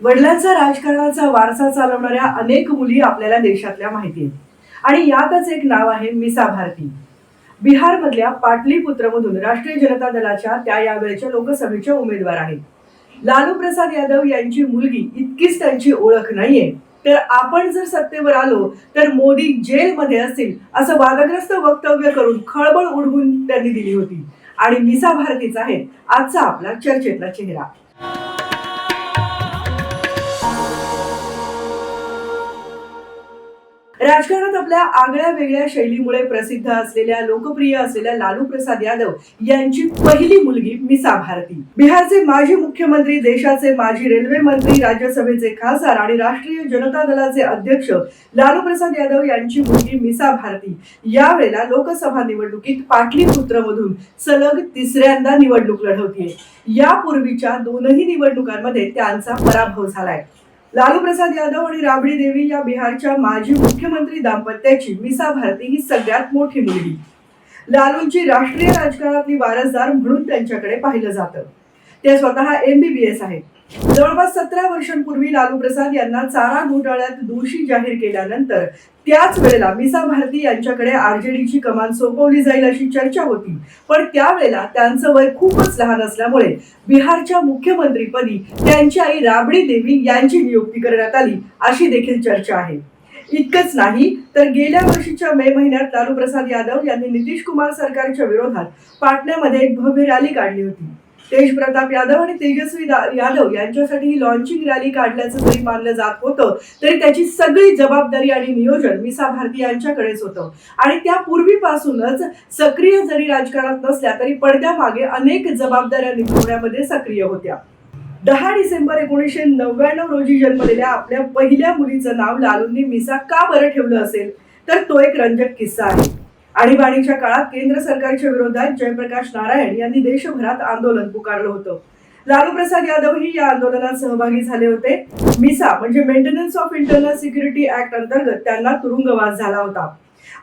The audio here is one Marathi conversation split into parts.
वडिलांचा राजकारणाचा वारसा चालवणाऱ्या अनेक मुली आपल्याला देशातल्या माहिती आहेत आणि यातच एक नाव आहे मीसा भारती. बिहारमधल्या पाटलीपुत्रमधून राष्ट्रीय जनता दलाच्या त्या यावेळच्या लोकसभेच्या उमेदवार आहेत. लालू प्रसाद यादव यांची मुलगी इतकीच त्यांची ओळख नाहीये, तर आपण जर सत्तेवर आलो तर मोदी जेलमध्ये असतील असं वादग्रस्त वक्तव्य करून खळबळ उडवून त्यांनी दिली होती. आणि मीसा भारतीच आहे आजचा आपला चर्चेतला चेहरा. राजकारणात आपल्या आगळ्या वेगळ्या शैलीमुळे प्रसिद्ध असलेल्या लोकप्रिय असलेल्या लालू प्रसाद यादव यांची पहिली मुलगी मीसा भारती. बिहारचे माजी मुख्यमंत्री, देशाचे माजी रेल्वे मंत्री, राज्यसभेचे खासदार आणि राष्ट्रीय जनता दलाचे अध्यक्ष लालू प्रसाद यादव यांची मुलगी मीसा भारती यावेळेला लोकसभा निवडणुकीत पाटलीपुत्रमधून सलग तिसऱ्यांदा निवडणूक लढवतीये. यापूर्वीच्या दोनही निवडणुकांमध्ये त्यांचा पराभव झालाय. लालू प्रसाद यादव आणि राबडी देवी या बिहारच्या माजी मुख्यमंत्री दाम्पत्याची मीसा भारती ही सगळ्यात मोठी मुलगी. लालूंची राष्ट्रीय राजकारणातली वारसदार म्हणून त्यांच्याकडे पाहिलं जातं. ते स्वतः MBBS आहेत. जवळपास 17 वर्षांपूर्वी लालू प्रसाद यांना चारा घोटाळ्यात दोषी जाहीर केल्यानंतर त्याच वेळेला मीसा भारती यांच्याकडे RJDची कमान सोपवली जाईल अशी चर्चा होती. पण त्यावेळेला त्यांचं वय खूपच लहान असल्यामुळे बिहारच्या मुख्यमंत्रीपदी त्यांची आई राबडी देवी यांची नियुक्ती करण्यात आली अशी देखील चर्चा आहे. इतकंच नाही तर गेल्या वर्षीच्या मे महिन्यात लालू प्रसाद यादव यांनी नितीश कुमार सरकारच्या विरोधात पाटण्यामध्ये एक भव्य रॅली काढली होती. तेज प्रताप यादव आणि तेजस्वी यादव यांच्यासाठी ही लॉन्चिंग रॅली काढल्याचं जरी मानलं जात होतं, तरी त्याची सगळी जबाबदारी आणि नियोजन मीसा भारती यांच्याकडेच होतं. आणि त्या पूर्वीपासूनच सक्रिय जरी राजकारणात नसल्या तरी पडद्यामागे अनेक जबाबदाऱ्या निभवण्यामध्ये सक्रिय होत्या. 10 डिसेंबर 1999 रोजी जन्मलेल्या आपल्या पहिल्या मुलीचं नाव लालूंनी मीसा का बरं ठेवलं असेल, तर तो एक रंजक किस्सा आहे. आणीबाणीच्या काळात केंद्र सरकारच्या विरोधात जयप्रकाश नारायण यांनी देशभरात आंदोलन पुकारलं होतं. लालू प्रसाद यादवही या आंदोलनात सहभागी झाले होते. मीसा म्हणजे maintenance of internal security act अंतर्गत त्यांना तुरुंगवास झाला होता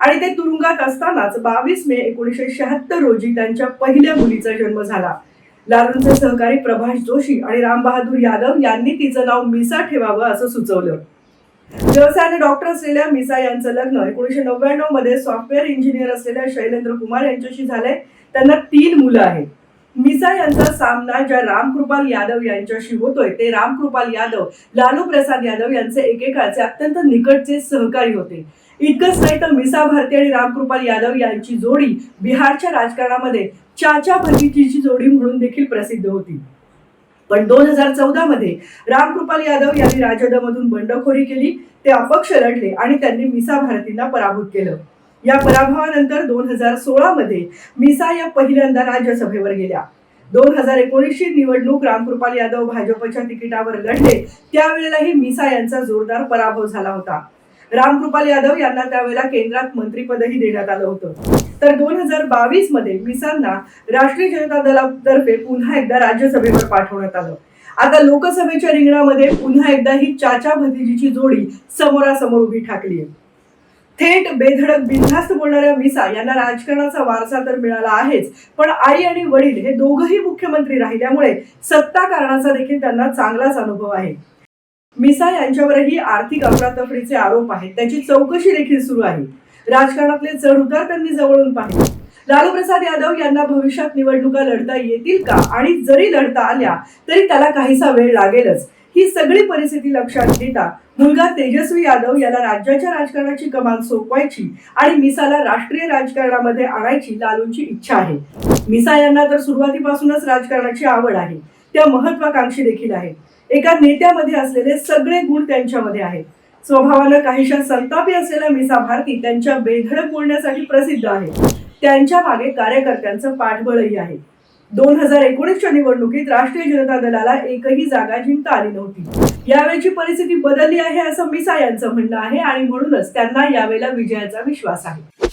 आणि ते तुरुंगात असतानाच 22 मे 1976 रोजी त्यांच्या पहिल्या मुलीचा जन्म झाला. लालूंचे सहकारी प्रभाष जोशी आणि राम बहादूर यादव यांनी तिचं नाव मीसा ठेवावं असं सुचवलं. व्यवसायाने डॉक्टर असलेल्या मीसा यांचं लग्न 1999 मध्ये सॉफ्टवेअर इंजिनियर असलेल्या शैलेंद्र कुमार यांच्याशी झालंय. त्यांना 3 मुलं आहेत. मीसा यांचा सामना ज्या रामकृपाल यादव यांच्याशी होतोय ते रामकृपाल यादव लालू प्रसाद यादव यांचे एकेकाळचे अत्यंत निकटचे सहकारी होते. इतकंच नाही तर मीसा भारती आणि रामकृपाल यादव यांची जोडी बिहारच्या राजकारणामध्ये चाचा भतीजीची जोडी म्हणून देखील प्रसिद्ध होती. पण 2014 मध्ये रामकृपाल यादव यांनी राजदमधून बंडखोरी केली. ते अपक्ष लढले आणि त्यांनी मीसा भारतींना पराभूत केलं. या पराभवानंतर 2016 मध्ये मीसा या पहिल्यांदा राज्यसभेवर गेल्या. 2019 ची निवडणूक रामकृपाल यादव भाजपच्या तिकिटावर लढले. त्यावेळेलाही मीसा यांचा जोरदार पराभव झाला होता. रामकृपाल यादव यांना त्यावेळेला केंद्रात मंत्रिपदही देण्यात आलं होतं. तर 2022 मध्ये मीसांना राष्ट्रीय जनता दलातर्फे पुन्हा एकदा राज्यसभेवर पाठवण्यात आलं. आता लोकसभेच्या रिंगणामध्ये पुन्हा एकदा ही चाचा भतीजीची जोडी समोरासमोर उभी ठाकली आहे. थेट बेधडक बिनधास्त बोलणाऱ्या मीसा यांना राजकारणाचा वारसा तर मिळाला आहेच, पण आई आणि वडील हे दोघंही मुख्यमंत्री राहिल्यामुळे सत्ता कारणाचा देखील त्यांना चांगलाच अनुभव आहे. मीसा यांच्यावरही आर्थिक अफरातफरीचे आरोप आहेत. त्याची चौकशी देखील सुरू आहे. राजकारणातले चढ उतार त्यांनी जवळून पाहिले. लालू प्रसाद यादव यांना भविष्यात निवडणुका लढता येतील का, आणि जरी लढता आल्या तरी त्याला काहीसा वेळ लागेलच. ही सगळी परिस्थिती लक्षात घेता मुलगा तेजस्वी यादव याला राज्याच्या राजकारणाची कमान सोपवायची आणि मीसाला राष्ट्रीय राजकारणामध्ये आणायची लालूंची इच्छा आहे. मीसा यांना तर सुरुवातीपासूनच राजकारणाची आवड आहे. त्या महत्वाकांक्षी देखील आहेत. एका नेत्यामध्ये असलेले सगळे गुण त्यांच्यामध्ये आहेत. स्वभावानं काहीशा संतापी असलेल्या मीसा भारती त्यांच्या बेधडक बोलण्यासाठी प्रसिद्ध आहे. त्यांच्या मागे कार्यकर्त्यांचं पाठबळही आहे. 2019च्या निवडणुकीत राष्ट्रीय जनता दलाला एकही जागा जिंकता आली नव्हती. यावेळची परिस्थिती बदलली आहे असं मीसा यांचं म्हणणं आहे आणि म्हणूनच त्यांना यावेळेला विजयाचा विश्वास आहे.